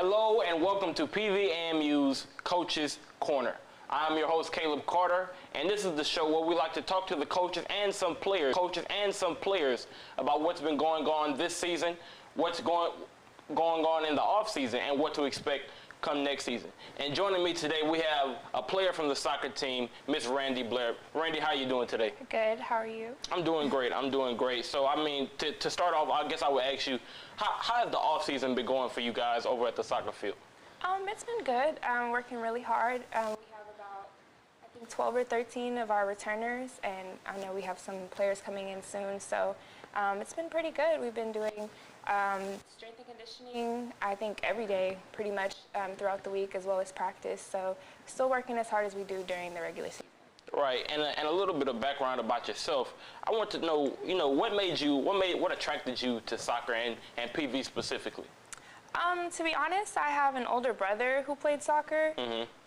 Hello and welcome to PVAMU's Coaches Corner. I'm your host Caleb Carter, and this is the show where we like to talk to the coaches and some players about what's been going on this season, what's going on in the off season, and what to expect come next season. And joining me today, we have a player from the soccer team, Miss Randy Blair. Randy, how are you doing today? Good. How are you? I'm doing great. So, I mean, to start off, I guess I would ask you, how has the off season been going for you guys over at the soccer field? It's been good. Working really hard. We have about, I think, 12 or 13 of our returners, and I know we have some players coming in soon. So it's been pretty good. We've been doing strength and conditioning, I think, every day pretty much throughout the week, as well as practice. So still working as hard as we do during the regular season. Right, and a little bit of background about yourself. I want to know, what attracted you to soccer and PV specifically? To be honest, I have an older brother who played soccer,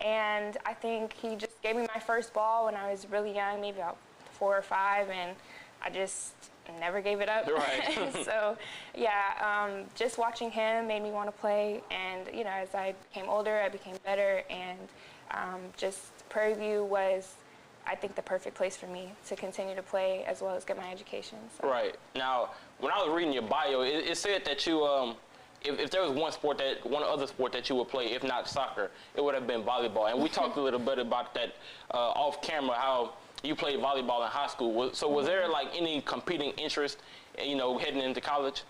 and I think he just gave me my first ball when I was really young, maybe about 4 or 5, and I just never gave it up. Right. So, yeah, just watching him made me want to play, and, as I became older, I became better, and just Prairie View was, I think, the perfect place for me to continue to play as well as get my education. So. Right. Now, when I was reading your bio, it said that you, if there was one other sport that you would play, if not soccer, it would have been volleyball. And we talked a little bit about that off camera, how you played volleyball in high school. So was there like any competing interest, heading into college?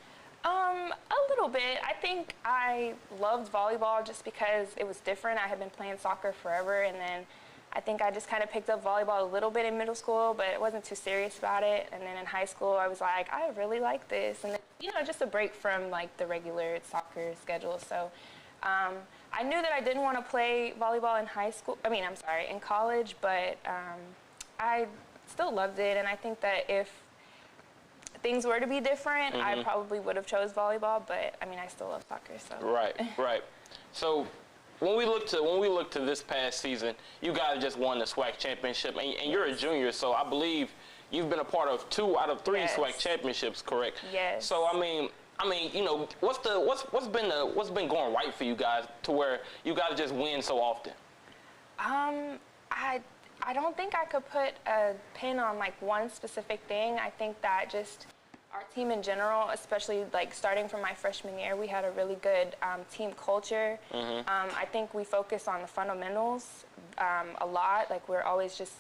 A little bit. I think I loved volleyball just because it was different. I had been playing soccer forever, and then I think I just kind of picked up volleyball a little bit in middle school, but it wasn't too serious about it. And then in high school, I was like, I really like this. And, just a break from, like, the regular soccer schedule. So I knew that I didn't want to play volleyball in college, but I still loved it. And I think that if things were to be different, I probably would have chose volleyball. But, I still love soccer. So. Right. So when we look to this past season, you guys just won the SWAC championship, and you're a junior, so I believe you've been a part of 2 out of 3 SWAC championships, correct? Yes. So what's been going right for you guys to where you guys just win so often? I don't think I could put a pin on like one specific thing. I think that just our team in general, especially like starting from my freshman year, we had a really good team culture. I think we focus on the fundamentals a lot. Like we're always just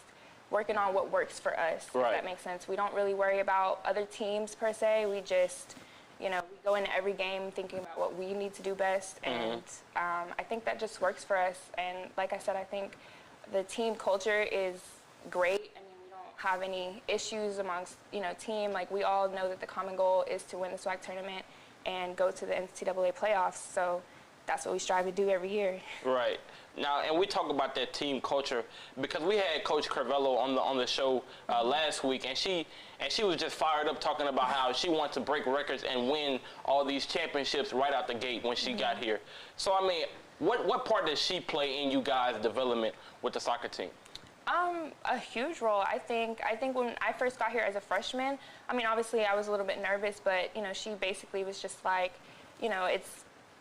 working on what works for us, right. If that makes sense. We don't really worry about other teams per se. We just, we go into every game thinking about what we need to do best. And I think that just works for us. And like I said, I think the team culture is great. We don't have any issues amongst, team. Like we all know that the common goal is to win the SWAC tournament and go to the NCAA playoffs. So that's what we strive to do every year. Right. Now, and we talk about that team culture because we had Coach Carvello on the show last week, and she was just fired up talking about how she wants to break records and win all these championships right out the gate when she got here. So, what part does she play in you guys' development with the soccer team? A huge role. I think when I first got here as a freshman, obviously I was a little bit nervous, but she basically was just like,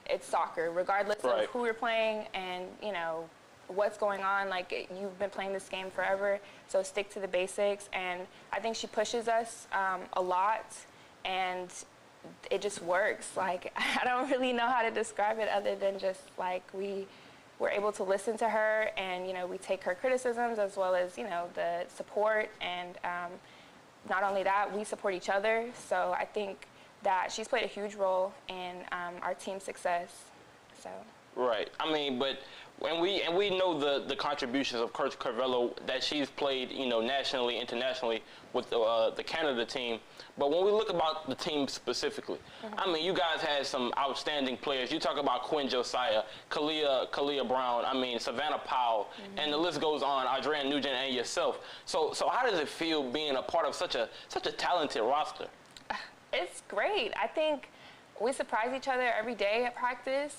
it's soccer, regardless right. of who we're playing and what's going on. Like you've been playing this game forever, so stick to the basics. And I think she pushes us a lot, and it just works. Like I don't really know how to describe it other than just like we're able to listen to her, and we take her criticisms as well as the support, and not only that, we support each other. So I think that she's played a huge role in our team's success. So. Right. But we know the contributions of Coach Carvello that she's played, nationally, internationally with the Canada team. But when we look about the team specifically, you guys had some outstanding players. You talk about Quinn Josiah, Kalia Brown, Savannah Powell, and the list goes on, Adrienne Nugent and yourself. So how does it feel being a part of such a talented roster? It's great. I think we surprise each other every day at practice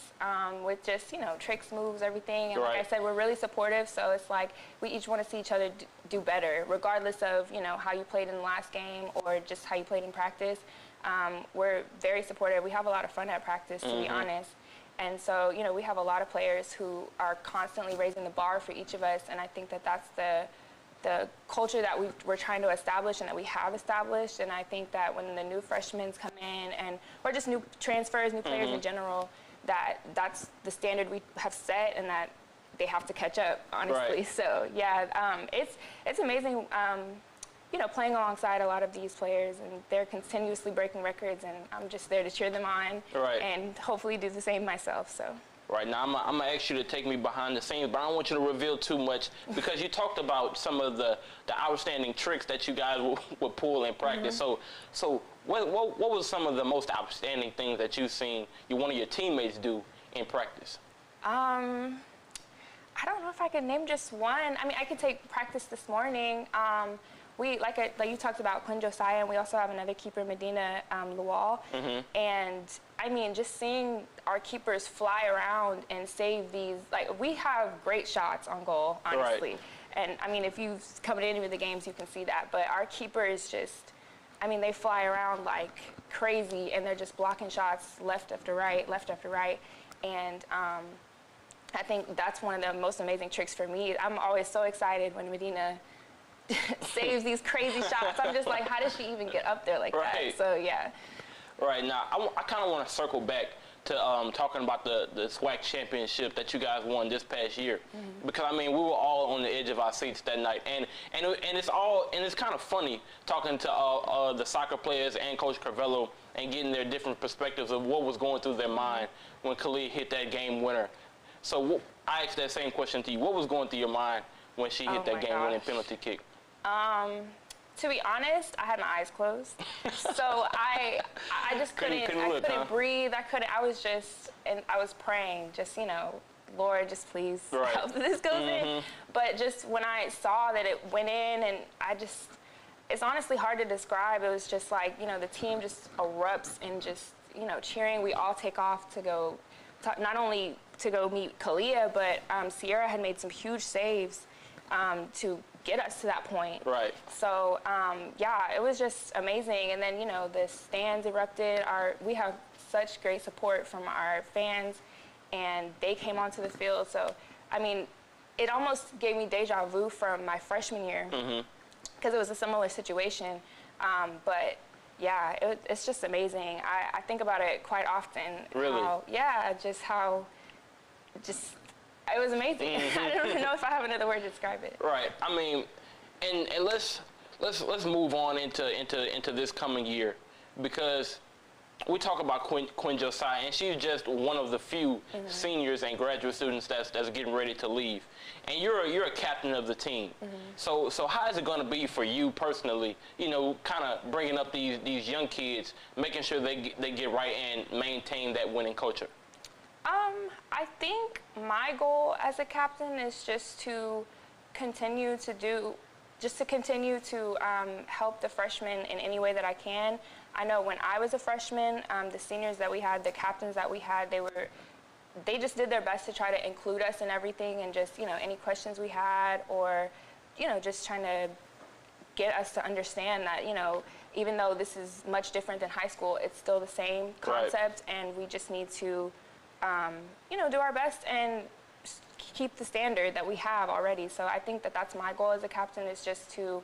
with just, tricks, moves, everything. And right. like I said, we're really supportive, so it's like we each want to see each other do better, regardless of, how you played in the last game or just how you played in practice. We're very supportive. We have a lot of fun at practice, to be honest. And so, you know, we have a lot of players who are constantly raising the bar for each of us, and I think that that's the culture that we're trying to establish and that we have established. And I think that when the new freshmen come in, or just new transfers, new players in general, that's the standard we have set, and that they have to catch up, honestly. Right. So yeah, it's amazing, you know, playing alongside a lot of these players, and they're continuously breaking records, and I'm just there to cheer them on, Right. and hopefully do the same myself. So. Right, now I'm gonna ask you to take me behind the scenes, but I don't want you to reveal too much, because you talked about some of the outstanding tricks that you guys would pull in practice. So what was some of the most outstanding things that you've seen one of your teammates do in practice? I don't know if I could name just one. I mean, I could take practice this morning. We like you talked about Quinn Josiah, and we also have another keeper, Medina Lual. And I mean, just seeing our keepers fly around and save these, like, we have great shots on goal, honestly. Right. And I mean, if you've come to any of the games, you can see that. But our keepers just, I mean, they fly around like crazy, and they're just blocking shots left after right, left after right. And I think that's one of the most amazing tricks for me. I'm always so excited when Medina saves these crazy shots. I'm just like, how does she even get up there like Right. that? So yeah. Right, now I kind of want to circle back to talking about the SWAC championship that you guys won this past year, because I mean, we were all on the edge of our seats that night, and it's kind of funny talking to the soccer players and Coach Carvello and getting their different perspectives of what was going through their mind when Khalid hit that game winner. So I asked that same question to you. What was going through your mind when she hit that game winning penalty kick? To be honest, I had my eyes closed, so I just couldn't breathe. I was praying, just, you know, Lord, just please help this goes in. But just when I saw that it went in, and it's honestly hard to describe. It was just like, you know, the team just erupts and just, you know, cheering. We all take off to go, not only to go meet Kalia, but Sierra had made some huge saves to get us to that point. Right. So, yeah, it was just amazing. And then, you know, the stands erupted. We have such great support from our fans, and they came onto the field. So, I mean, it almost gave me deja vu from my freshman year, because it was a similar situation. But, yeah, it's just amazing. I think about it quite often. Really? It was amazing. I don't even know if I have another word to describe it. Right. I mean, and let's move on into this coming year, because we talk about Quinn Josiah, and she's just one of the few seniors and graduate students that's getting ready to leave. And you're a captain of the team. So how is it going to be for you personally, you know, kind of bringing up these young kids, making sure they get right and maintain that winning culture? I think my goal as a captain is just to continue to help the freshmen in any way that I can. I know when I was a freshman, the seniors that we had, the captains that we had, they just did their best to try to include us in everything, and just, you know, any questions we had, or, you know, just trying to get us to understand that, you know, even though this is much different than high school, it's still the same concept, and we just need to you know, do our best and keep the standard that we have already. So I think that that's my goal as a captain, is just to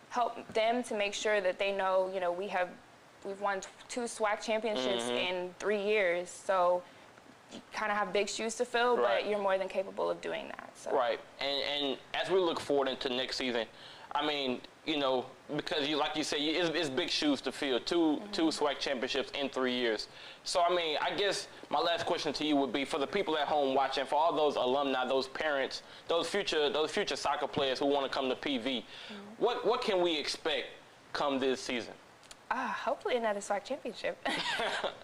help them to make sure that they know, you know, we've won 2 SWAC championships in 3 years. So you kind of have big shoes to fill, but you're more than capable of doing that. So. Right. And as we look forward into next season, I mean, you know, because like you said, it's big shoes to fill. Two SWAC championships in 3 years. So, I mean, I guess my last question to you would be, for the people at home watching, for all those alumni, those parents, those future soccer players who want to come to PV, what can we expect come this season? Hopefully another SWAC championship.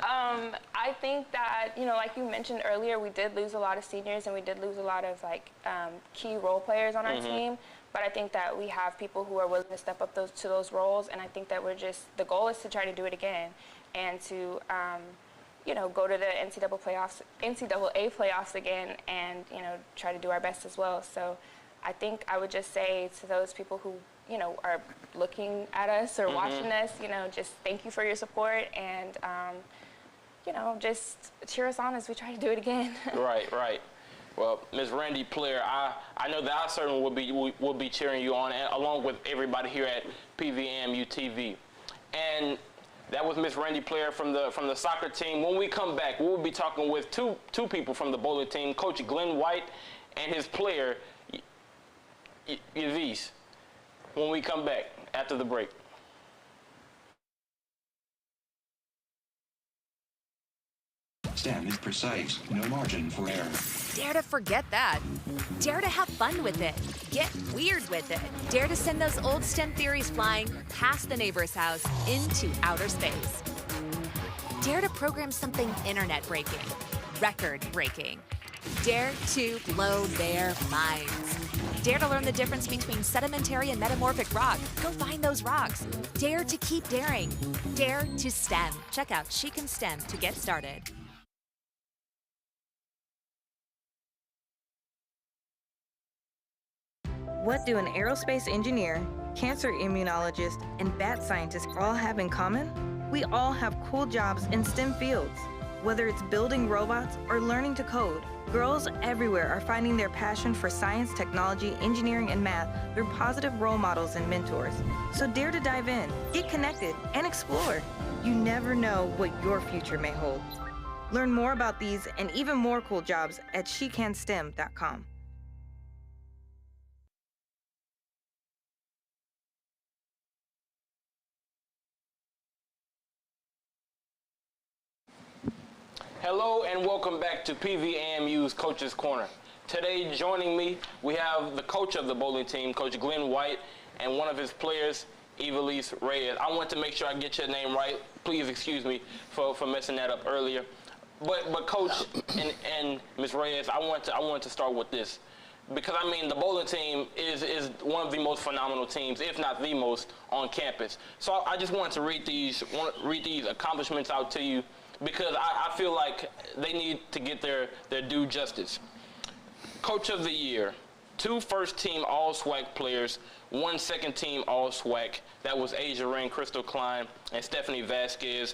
I think that, you know, like you mentioned earlier, we did lose a lot of seniors, and we did lose a lot of, like, key role players on our team. But I think that we have people who are willing to step up to those roles, and I think that the goal is to try to do it again, and to, you know, go to the NCAA playoffs again, and, you know, try to do our best as well. So I think I would just say to those people who, you know, are looking at us or watching us, you know, just thank you for your support, and you know, just cheer us on as we try to do it again. Right, right. Well, Ms. Randy Blair, I know that I certainly will be cheering you on, along with everybody here at PVMU TV. And that was Ms. Randy Blair from the soccer team. When we come back, we will be talking with two people from the bowling team, Coach Glenn White and his player, Yavis, when we come back after the break. STEM is precise, no margin for error. Dare to forget that. Dare to have fun with it. Get weird with it. Dare to send those old STEM theories flying past the neighbor's house into outer space. Dare to program something internet-breaking, record-breaking. Dare to blow their minds. Dare to learn the difference between sedimentary and metamorphic rock. Go find those rocks. Dare to keep daring. Dare to STEM. Check out She Can STEM to get started. What do an aerospace engineer, cancer immunologist, and bat scientist all have in common? We all have cool jobs in STEM fields. Whether it's building robots or learning to code, girls everywhere are finding their passion for science, technology, engineering, and math through positive role models and mentors. So dare to dive in, get connected, and explore. You never know what your future may hold. Learn more about these and even more cool jobs at shecanstem.com. Hello and welcome back to PVAMU's Coach's Corner. Today joining me, we have the coach of the bowling team, Coach Glenn White, and one of his players, Evelise Reyes. I want to make sure I get your name right. Please excuse me for messing that up earlier. But Coach and Ms. Reyes, I want to start with this. Because, I mean, the bowling team is one of the most phenomenal teams, if not the most, on campus. So I just wanted to read these accomplishments out to you, because I feel like they need to get their due justice. Coach of the Year, 2 first-team All-SWAC players, 1 second-team All-SWAC. That was Asia Rain, Crystal Klein, and Stephanie Vasquez.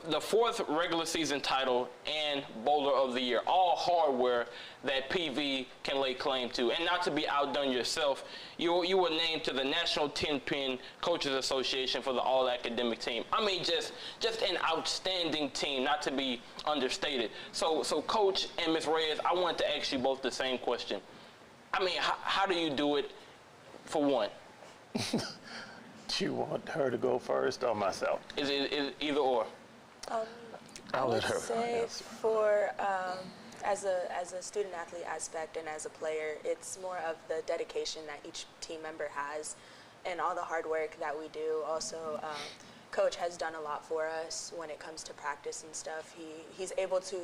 The 4th regular season title and Bowler of the Year, all hardware that PV can lay claim to. And not to be outdone yourself, you were named to the National 10-Pin Coaches Association for the All-Academic Team. I mean, just an outstanding team, not to be understated. So Coach and Ms. Reyes, I want to ask you both the same question. I mean, how do you do it, for one? Do you want her to go first or myself? Is it either or? I would say for as a student athlete aspect and as a player, it's more of the dedication that each team member has and all the hard work that we do. Also, Coach has done a lot for us when it comes to practice and stuff. He's able to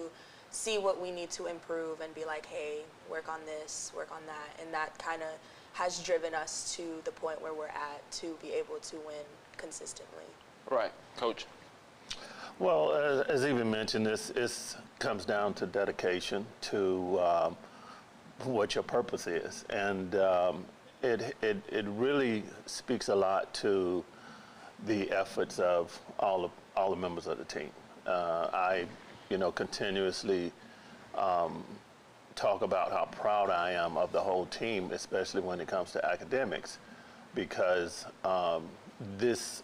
see what we need to improve and be like, hey, work on this, work on that, and that kind of has driven us to the point where we're at to be able to win consistently. Right, Coach. Well, as Eva mentioned, this comes down to dedication to what your purpose is, and it really speaks a lot to the efforts of all the members of the team. I continuously talk about how proud I am of the whole team, especially when it comes to academics, because this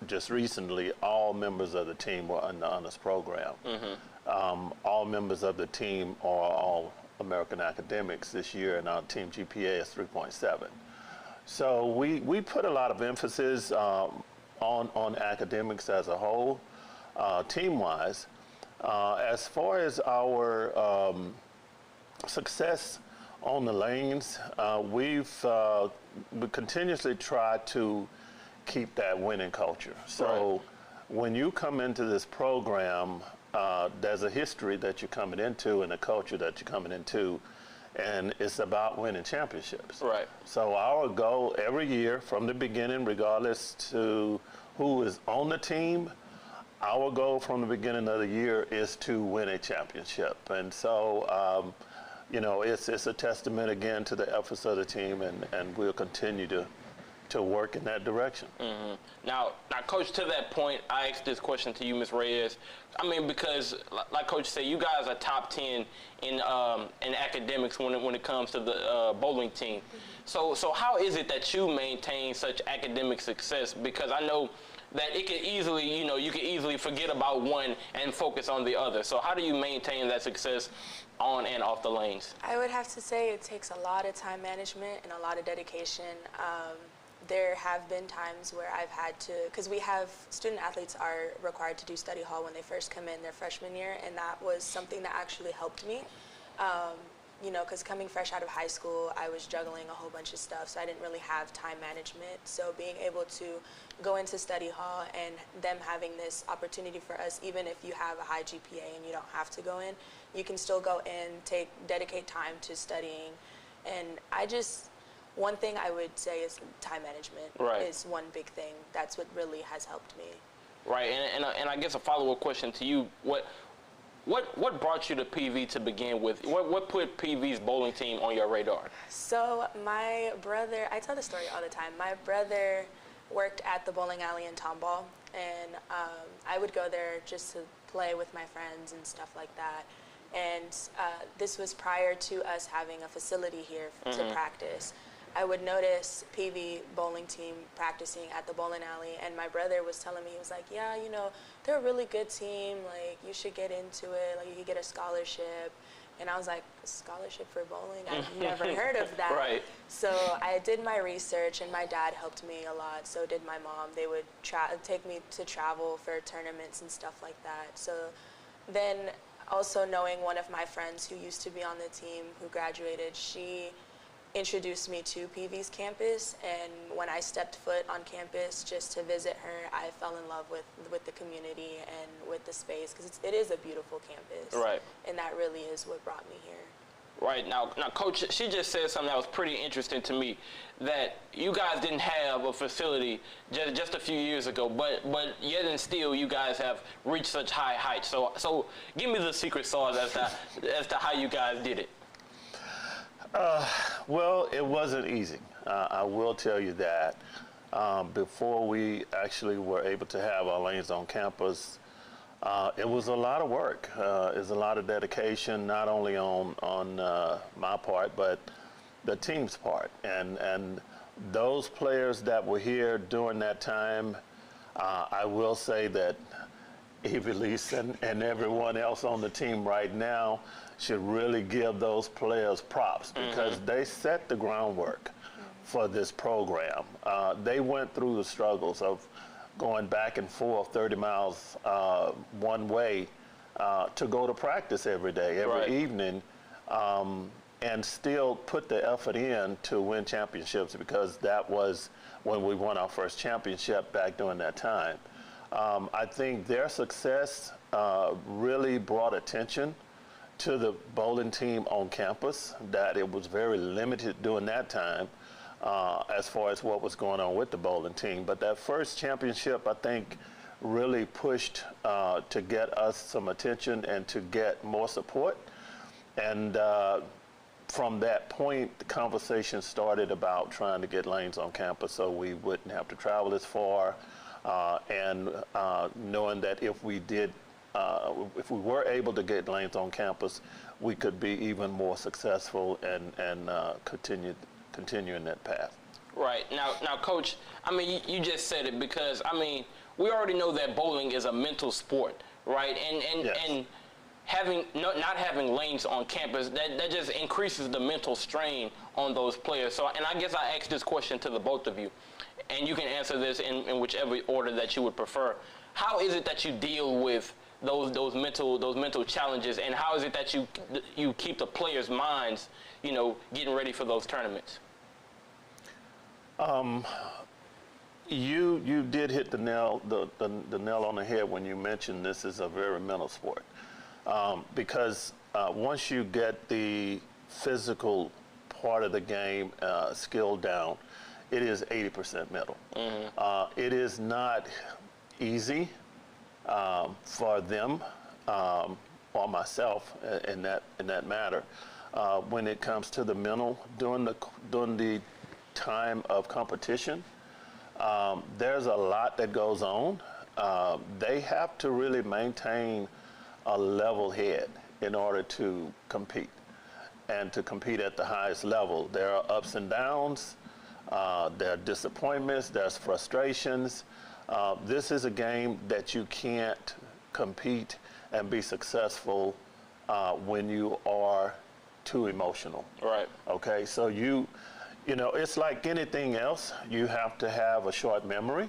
just recently, all members of the team were on the honors program. Mm-hmm. All members of the team are all American academics this year, and our team GPA is 3.7. So we put a lot of emphasis on academics as a whole, team-wise. As far as our success on the lanes, we continuously try to keep that winning culture. So right. When you come into this program, there's a history that you're coming into and a culture that you're coming into, and it's about winning championships. Right. So our goal every year from the beginning, regardless to who is on the team, our goal from the beginning of the year is to win a championship. And so, it's a testament again to the efforts of the team, and we'll continue to to work in that direction. Now, Coach, to that point, I asked this question to you, Ms. Reyes. I mean, because, like Coach said, you guys are top 10 in academics when it comes to the bowling team. So how is it that you maintain such academic success? Because I know that it could easily, you could easily forget about one and focus on the other. So how do you maintain that success on and off the lanes? I would have to say it takes a lot of time management and a lot of dedication. There have been times where I've had to, because we have student athletes are required to do study hall when they first come in their freshman year, and that was something that actually helped me. Because coming fresh out of high school, I was juggling a whole bunch of stuff, so I didn't really have time management. So being able to go into study hall and them having this opportunity for us, even if you have a high GPA and you don't have to go in, you can still go in, dedicate time to studying. And one thing I would say is time management is one big thing. That's what really has helped me. Right, and I guess a follow-up question to you, what brought you to PV to begin with? What put PV's bowling team on your radar? So my brother, I tell the story all the time. My brother worked at the bowling alley in Tomball, and I would go there just to play with my friends and stuff like that. And this was prior to us having a facility here to practice. I would notice PV bowling team practicing at the bowling alley, and my brother was telling me, he was like, yeah, they're a really good team, like, you should get into it, like, you could get a scholarship. And I was like, a scholarship for bowling? I've never heard of that. Right. So I did my research, and my dad helped me a lot, so did my mom. They would take me to travel for tournaments and stuff like that. So then also knowing one of my friends who used to be on the team who graduated, she introduced me to PV's campus, and when I stepped foot on campus just to visit her, I fell in love with the community and with the space, because it is a beautiful campus. Right. And that really is what brought me here. Right. Now, Coach, she just said something that was pretty interesting to me, that you guys didn't have a facility just a few years ago, but yet and still you guys have reached such high heights. So give me the secret sauce as to how you guys did it. Well, it wasn't easy. I will tell you that. Before we actually were able to have our lanes on campus, it was a lot of work. It was a lot of dedication, not only on my part, but the team's part. And those players that were here during that time, I will say that Evelise and everyone else on the team right now should really give those players props, because they set the groundwork for this program. They went through the struggles of going back and forth 30 miles one way to go to practice every day, every evening, and still put the effort in to win championships, because that was when we won our first championship back during that time. I think their success really brought attention to the bowling team on campus, that it was very limited during that time as far as what was going on with the bowling team. But that first championship, I think, really pushed to get us some attention and to get more support. And from that point, the conversation started about trying to get lanes on campus so we wouldn't have to travel as far, and knowing that if we were able to get lanes on campus, we could be even more successful and continue in that path. Right. Now, Coach, I mean, you just said it, because, I mean, we already know that bowling is a mental sport, right? And not having lanes on campus, that just increases the mental strain on those players. So, and I guess I asked this question to the both of you, and you can answer this in whichever order that you would prefer. How is it that you deal with those mental challenges, and how is it that you keep the players' minds, getting ready for those tournaments? You did hit the nail on the head when you mentioned this is a very mental sport, because once you get the physical part of the game skill down, it is 80% mental. It is not easy for them or myself in that matter when it comes to the mental during the time of competition. There's a lot that goes on. They have to really maintain a level head in order to compete and to compete at the highest level. There are ups and downs, there are disappointments, there's frustrations. This is a game that you can't compete and be successful when you are too emotional. Right. Okay, so you know, it's like anything else. You have to have a short memory.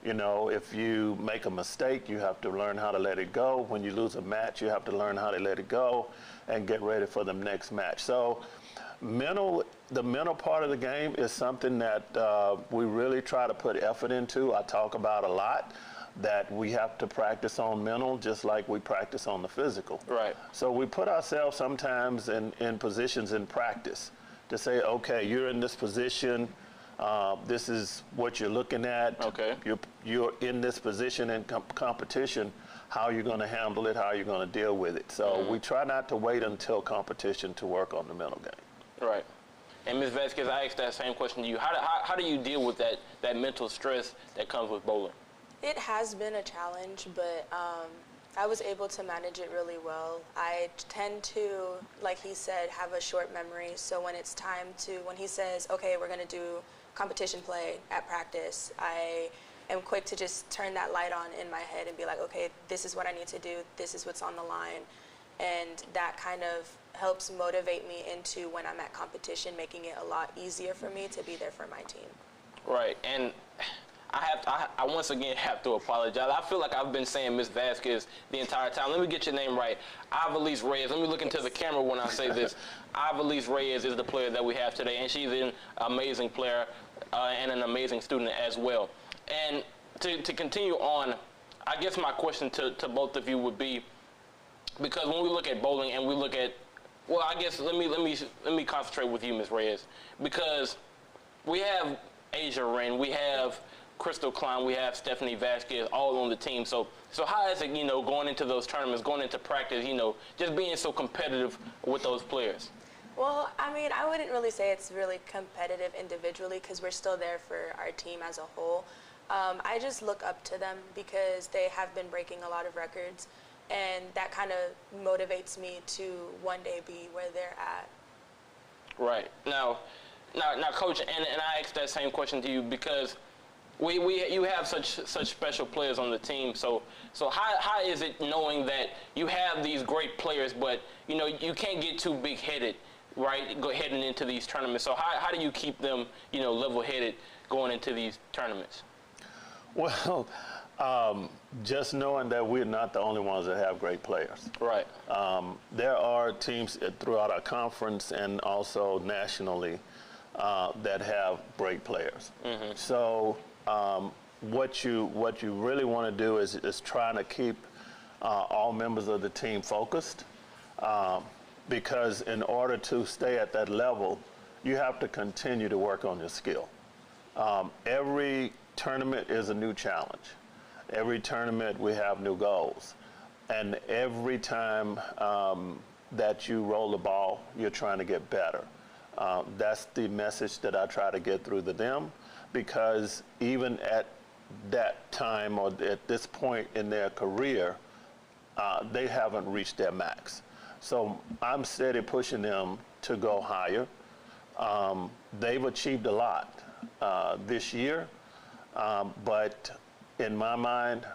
You know, if you make a mistake, you have to learn how to let it go. When you lose a match, you have to learn how to let it go and get ready for the next match. So the mental part of the game is something that we really try to put effort into. I talk about a lot that we have to practice on mental just like we practice on the physical. Right. So we put ourselves sometimes in positions in practice to say, okay, you're in this position, this is what you're looking at. Okay. You're in this position in competition, how are you going to handle it, how are you going to deal with it? So we try not to wait until competition to work on the mental game. Right. And Ms. Vasquez, I asked that same question to you. How do you deal with that mental stress that comes with bowling? It has been a challenge, but I was able to manage it really well. I tend to, like he said, have a short memory. So when it's time when he says, okay, we're going to do competition play at practice, I am quick to just turn that light on in my head and be like, okay, this is what I need to do. This is what's on the line. And that kind of helps motivate me into when I'm at competition, making it a lot easier for me to be there for my team. Right. And I once again have to apologize. I feel like I've been saying Miss Vasquez the entire time. Let me get your name right. Ivelisse Reyes. Let me look into the camera when I say this. Ivelisse Reyes is the player that we have today, and she's an amazing player and an amazing student as well. And to continue on, I guess my question to both of you would be, because when we look at bowling and we look at, well, I guess let me concentrate with you, Ms. Reyes, because we have Asia Wren, we have Crystal Klein, we have Stephanie Vasquez all on the team. So how is it, going into those tournaments, going into practice, just being so competitive with those players? Well, I mean, I wouldn't really say it's really competitive individually because we're still there for our team as a whole. I just look up to them because they have been breaking a lot of records, and that kind of motivates me to one day be where they're at. Right. Now, Coach, and I asked that same question to you because you have such special players on the team. So how is it knowing that you have these great players, but you can't get too big-headed, right? Heading into these tournaments. So how do you keep them level-headed going into these tournaments? Well, just knowing that we're not the only ones that have great players. Right. There are teams throughout our conference and also nationally that have great players. So what you really want to do is trying to keep all members of the team focused, because in order to stay at that level, you have to continue to work on your skill. Every tournament is a new challenge. Every tournament we have new goals, and every time that you roll the ball, you're trying to get better. That's the message that I try to get through to them, because even at that time or at this point in their career, they haven't reached their max. So I'm steady pushing them to go higher. They've achieved a lot this year, but in my mind,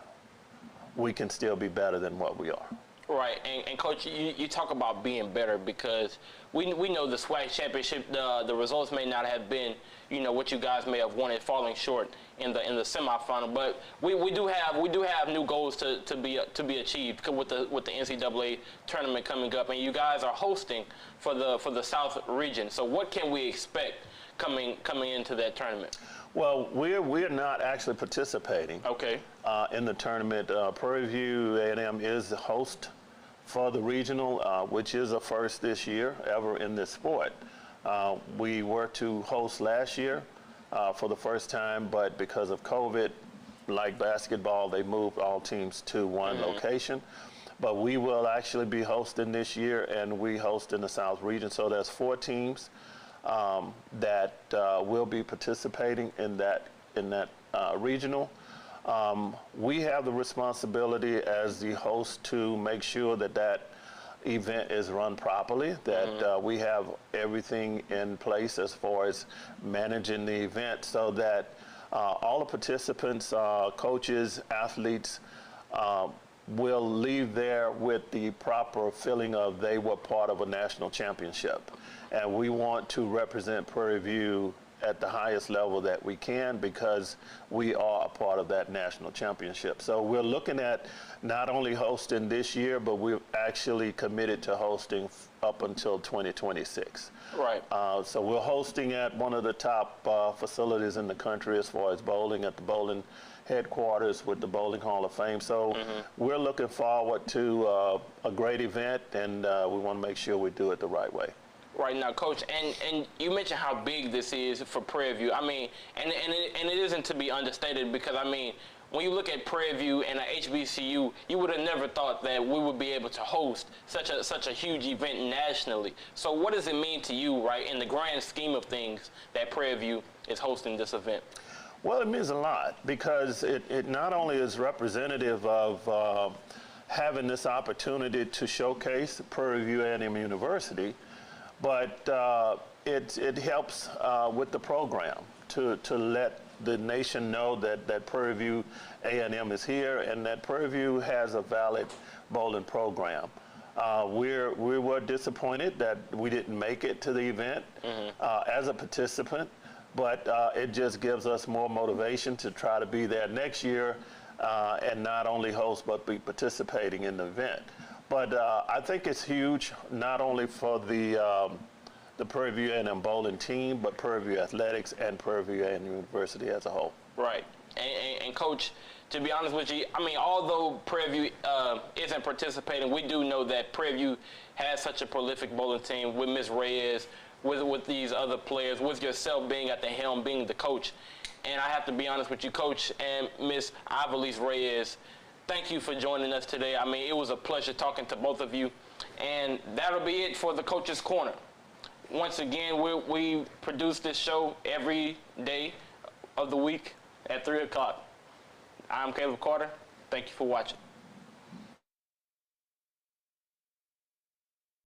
we can still be better than what we are. Right, and Coach, you talk about being better because we know the SWAC championship, the results may not have been, what you guys may have wanted, falling short in the semifinal. But we do have new goals to be achieved with the NCAA tournament coming up, and you guys are hosting for the South region. So what can we expect coming into that tournament? Well, we're not actually participating. Okay. In the tournament. Prairie View A&M is the host for the regional, which is a first this year ever in this sport. We were to host last year for the first time, but because of COVID, like basketball, they moved all teams to one location. But we will actually be hosting this year, and we host in the South region. So there's 4 teams that will be participating in that regional. We have the responsibility as the host to make sure that that event is run properly, that we have everything in place as far as managing the event so that all the participants, coaches, athletes will leave there with the proper feeling of they were part of a national championship. And we want to represent Prairie View at the highest level that we can because we are a part of that national championship. So we're looking at not only hosting this year, but we're actually committed to hosting up until 2026. Right. So we're hosting at one of the top facilities in the country as far as bowling, at the bowling headquarters with the Bowling Hall of Fame. So we're looking forward to a great event, and we want to make sure we do it the right way. Right now, Coach, and you mentioned how big this is for Prairie View. I mean, and it isn't to be understated because, I mean, when you look at Prairie View and a HBCU, you would have never thought that we would be able to host such a huge event nationally. So what does it mean to you, right, in the grand scheme of things, that Prairie View is hosting this event? Well, it means a lot because it not only is representative of having this opportunity to showcase Prairie View A&M University, but it helps with the program to let the nation know that Prairie View A&M is here and that Prairie View has a valid bowling program. We were disappointed that we didn't make it to the event as a participant, but it just gives us more motivation to try to be there next year and not only host but be participating in the event. But I think it's huge, not only for the Prairie View A&M bowling team, but Prairie View athletics and Prairie View A&M University as a whole. Right. And Coach, to be honest with you, I mean, although Prairie View isn't participating, we do know that Prairie View has such a prolific bowling team with Ms. Reyes, with these other players, with yourself being at the helm, being the coach. And I have to be honest with you, Coach, and Ms. Ivelisse Reyes, thank you for joining us today. I mean, it was a pleasure talking to both of you. And that'll be it for the Coach's Corner. Once again, we produce this show every day of the week at 3 o'clock. I'm Caleb Carter. Thank you for watching.